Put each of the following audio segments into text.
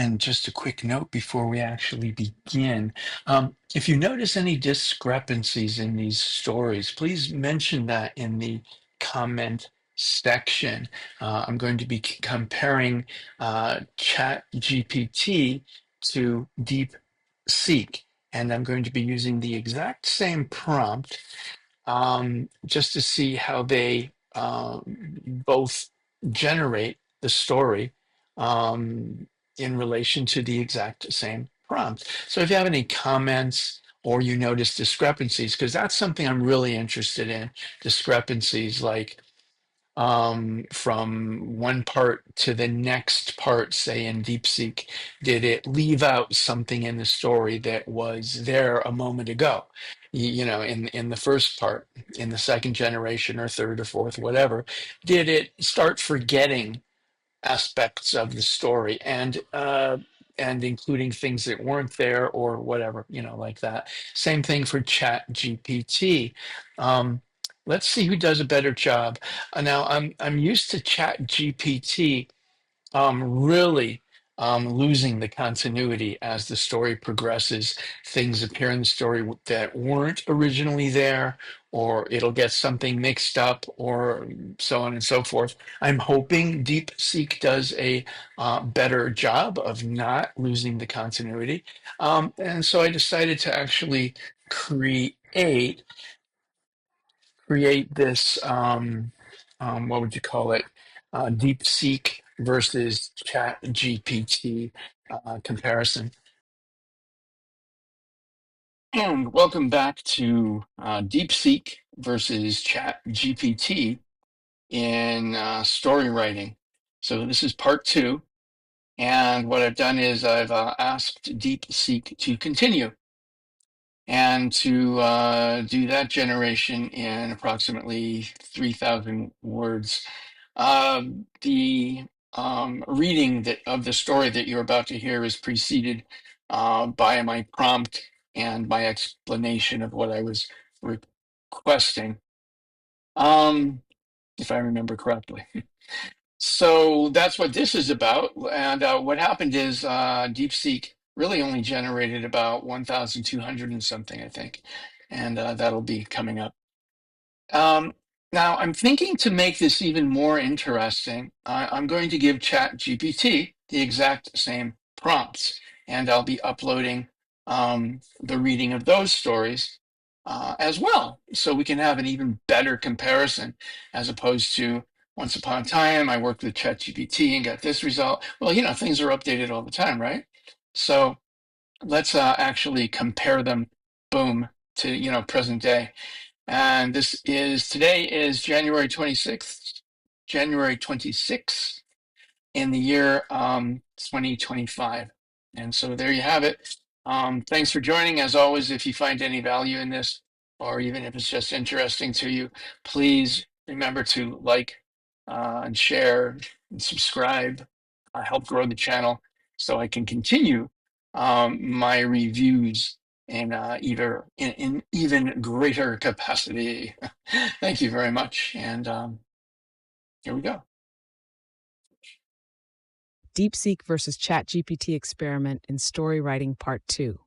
And just a quick note before we actually begin. If you notice any discrepancies in these stories, please mention that in the comment section. I'm going to be comparing ChatGPT to DeepSeek, and I'm going to be using the exact same prompt just to see how they both generate the story in relation to the exact same prompt. So if you have any comments or you notice discrepancies, because that's something I'm really interested in, discrepancies like from one part to the next part, say in DeepSeek, did it leave out something in the story that was there a moment ago? You know, in the first part, in the second generation or third or fourth, whatever, did it start forgetting aspects of the story and including things that weren't there or whatever, you know, like that. Same thing for Chat GPT. Um, let's see who does a better job. Now I'm used to Chat GPT really losing the continuity as the story progresses. Things appear in the story that weren't originally there, or it'll get something mixed up, or so on and so forth. I'm hoping DeepSeek does a better job of not losing the continuity. And so I decided to actually create this, what would you call it, DeepSeek versus Chat GPT comparison. And welcome back to DeepSeek versus Chat GPT in story writing. So this is part 2. And what I've done is I've asked DeepSeek to continue and to do that generation in approximately 3,000 words. The reading of the story that you're about to hear is preceded by my prompt and my explanation of what I was requesting, if I remember correctly. So that's what this is about. And what happened is DeepSeek really only generated about 1,200 and something, I think. And that'll be coming up. Now, I'm thinking to make this even more interesting, I'm going to give ChatGPT the exact same prompts, and I'll be uploading the reading of those stories as well, so we can have an even better comparison as opposed to once upon a time, I worked with ChatGPT and got this result. Well, you know, things are updated all the time, right? So let's actually compare them, boom, to, you know, present day. And today is January 26th, in the year 2025. And so there you have it. Thanks for joining. As always, if you find any value in this, or even if it's just interesting to you, please remember to like and share and subscribe, help grow the channel so I can continue my reviews in even greater capacity. Thank you very much. And here we go. DeepSeek versus ChatGPT Experiment in Story Writing Part 2.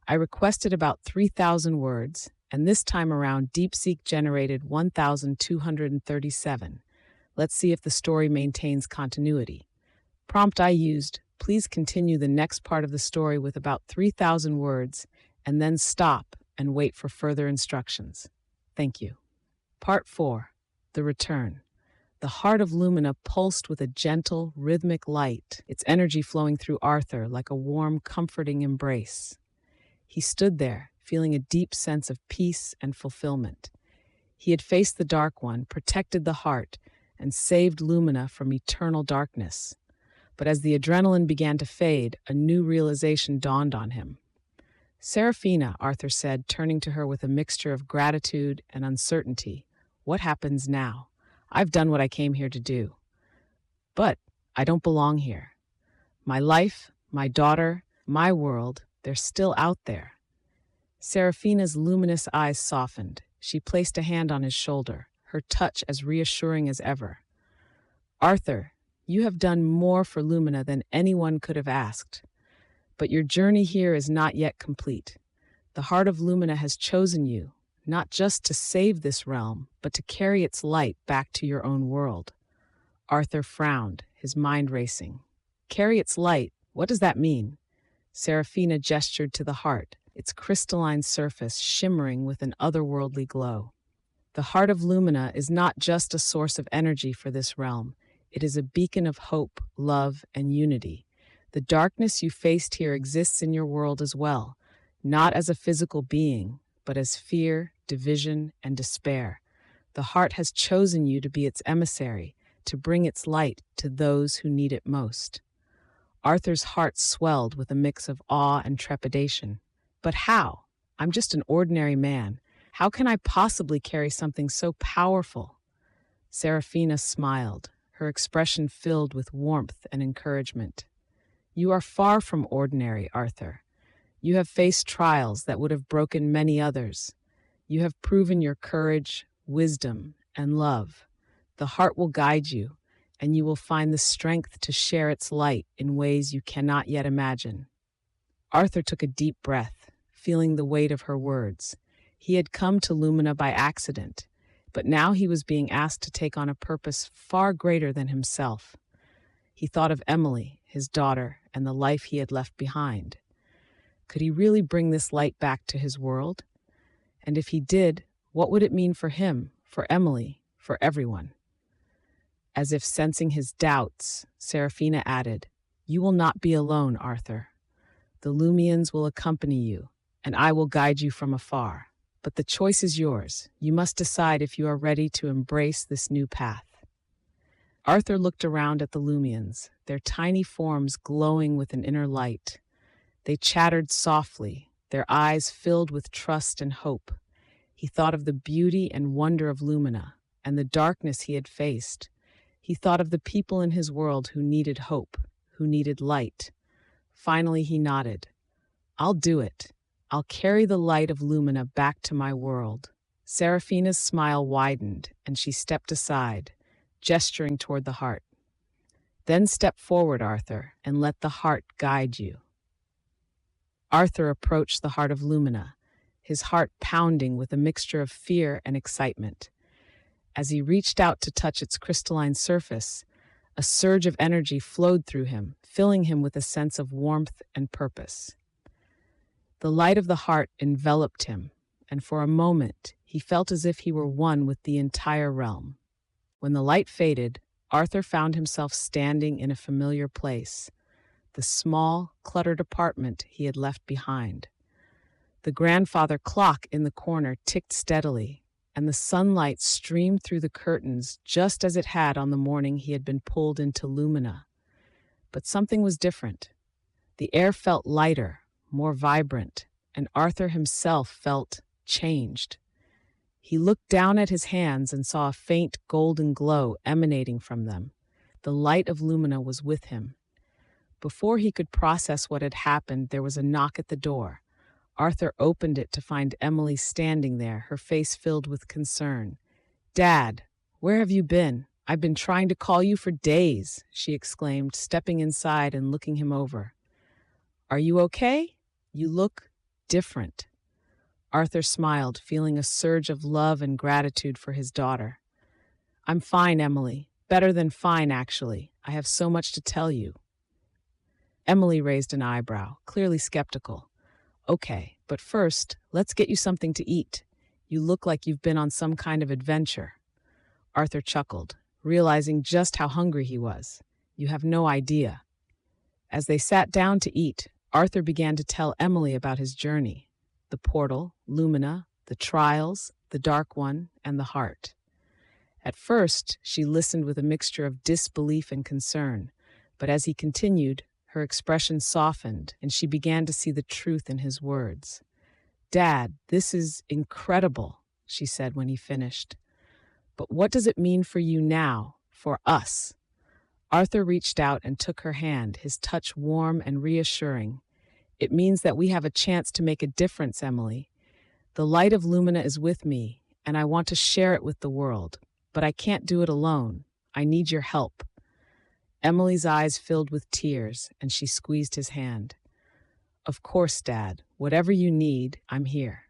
I requested about 3,000 words, and this time around DeepSeek generated 1,237. Let's see if the story maintains continuity. Prompt I used: please continue the next part of the story with about 3,000 words, and then stop and wait for further instructions. Thank you. Part 4. The Return. The heart of Lumina pulsed with a gentle, rhythmic light, its energy flowing through Arthur like a warm, comforting embrace. He stood there, feeling a deep sense of peace and fulfillment. He had faced the Dark One, protected the heart, and saved Lumina from eternal darkness. But as the adrenaline began to fade, a new realization dawned on him. "Seraphina," Arthur said, turning to her with a mixture of gratitude and uncertainty, "what happens now? I've done what I came here to do. But I don't belong here. My life, my daughter, my world, they're still out there." Seraphina's luminous eyes softened. She placed a hand on his shoulder, her touch as reassuring as ever. "Arthur, You have done more for Lumina than anyone could have asked. But your journey here is not yet complete. The heart of Lumina has chosen you, not just to save this realm, but to carry its light back to your own world. Arthur frowned, his mind racing. Carry its light? What does that mean? Serafina gestured to the heart, its crystalline surface shimmering with an otherworldly glow. The heart of Lumina is not just a source of energy for this realm. It is a beacon of hope, love, and unity. The darkness you faced here exists in your world as well, not as a physical being, but as fear, division, and despair. The heart has chosen you to be its emissary, to bring its light to those who need it most. Arthur's heart swelled with a mix of awe and trepidation. But how? I'm just an ordinary man. How can I possibly carry something so powerful? Serafina smiled, her expression filled with warmth and encouragement. You are far from ordinary, Arthur. You have faced trials that would have broken many others. You have proven your courage, wisdom, and love. The heart will guide you, and you will find the strength to share its light in ways you cannot yet imagine. Arthur took a deep breath, feeling the weight of her words. He had come to Lumina by accident, but now he was being asked to take on a purpose far greater than himself. He thought of Emily, his daughter, and the life he had left behind. Could he really bring this light back to his world? And if he did, what would it mean for him, for Emily, for everyone? As if sensing his doubts, Serafina added, You will not be alone, Arthur. The Lumians will accompany you, and I will guide you from afar. But the choice is yours. You must decide if you are ready to embrace this new path. Arthur looked around at the Lumians, their tiny forms glowing with an inner light. They chattered softly, their eyes filled with trust and hope. He thought of the beauty and wonder of Lumina, and the darkness he had faced. He thought of the people in his world who needed hope, who needed light. Finally, he nodded. I'll do it. I'll carry the light of Lumina back to my world. Serafina's smile widened, and she stepped aside, gesturing toward the heart. Then step forward, Arthur, and let the heart guide you. Arthur approached the heart of Lumina, his heart pounding with a mixture of fear and excitement. As he reached out to touch its crystalline surface, a surge of energy flowed through him, filling him with a sense of warmth and purpose. The light of the heart enveloped him, and for a moment he felt as if he were one with the entire realm. When the light faded, Arthur found himself standing in a familiar place, the small, cluttered apartment he had left behind. The grandfather clock in the corner ticked steadily, and the sunlight streamed through the curtains just as it had on the morning he had been pulled into Lumina. But something was different. The air felt lighter, more vibrant, and Arthur himself felt changed. He looked down at his hands and saw a faint golden glow emanating from them. The light of Lumina was with him. Before he could process what had happened, there was a knock at the door. Arthur opened it to find Emily standing there, her face filled with concern. Dad, where have you been? I've been trying to call you for days, she exclaimed, stepping inside and looking him over. Are you okay? You look different. Arthur smiled, feeling a surge of love and gratitude for his daughter. I'm fine, Emily. Better than fine, actually. I have so much to tell you. Emily raised an eyebrow, clearly skeptical. Okay, but first, let's get you something to eat. You look like you've been on some kind of adventure. Arthur chuckled, realizing just how hungry he was. You have no idea. As they sat down to eat, Arthur began to tell Emily about his journey. The portal, Lumina, the trials, the Dark One, and the heart. At first, she listened with a mixture of disbelief and concern, but as he continued, her expression softened, and she began to see the truth in his words. Dad, this is incredible, she said when he finished. But what does it mean for you now, for us? Arthur reached out and took her hand, his touch warm and reassuring. It means that we have a chance to make a difference, Emily. The light of Lumina is with me, and I want to share it with the world. But I can't do it alone. I need your help. Emily's eyes filled with tears, and she squeezed his hand. "Of course, Dad. Whatever you need, I'm here."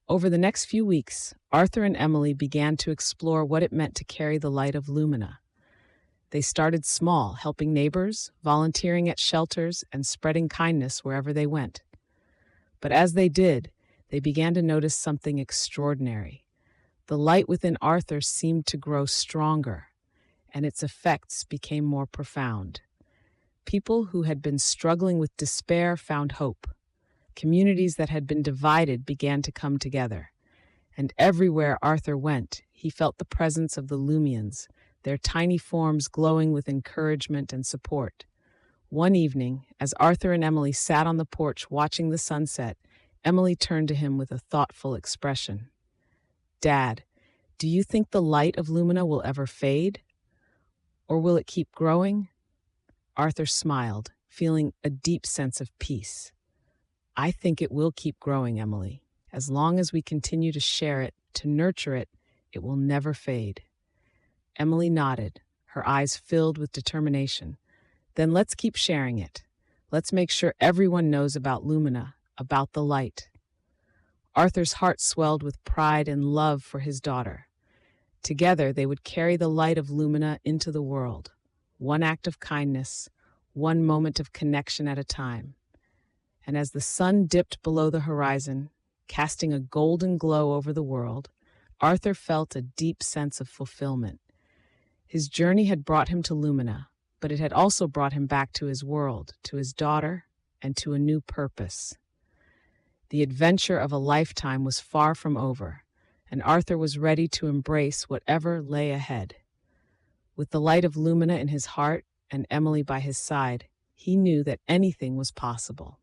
Over the next few weeks, Arthur and Emily began to explore what it meant to carry the light of Lumina. They started small, helping neighbors, volunteering at shelters, and spreading kindness wherever they went. But as they did, they began to notice something extraordinary. The light within Arthur seemed to grow stronger, and its effects became more profound. People who had been struggling with despair found hope. Communities that had been divided began to come together. And everywhere Arthur went, he felt the presence of the Lumians, their tiny forms glowing with encouragement and support. One evening, as Arthur and Emily sat on the porch watching the sunset, Emily turned to him with a thoughtful expression. "Dad, do you think the light of Lumina will ever fade? Or will it keep growing?" Arthur smiled, feeling a deep sense of peace. "I think it will keep growing, Emily. As long as we continue to share it, to nurture it, it will never fade." Emily nodded, her eyes filled with determination. "Then let's keep sharing it. Let's make sure everyone knows about Lumina, about the light." Arthur's heart swelled with pride and love for his daughter. Together, they would carry the light of Lumina into the world, one act of kindness, one moment of connection at a time. And as the sun dipped below the horizon, casting a golden glow over the world, Arthur felt a deep sense of fulfillment. His journey had brought him to Lumina, but it had also brought him back to his world, to his daughter, and to a new purpose. The adventure of a lifetime was far from over, and Arthur was ready to embrace whatever lay ahead. With the light of Lumina in his heart and Emily by his side, he knew that anything was possible.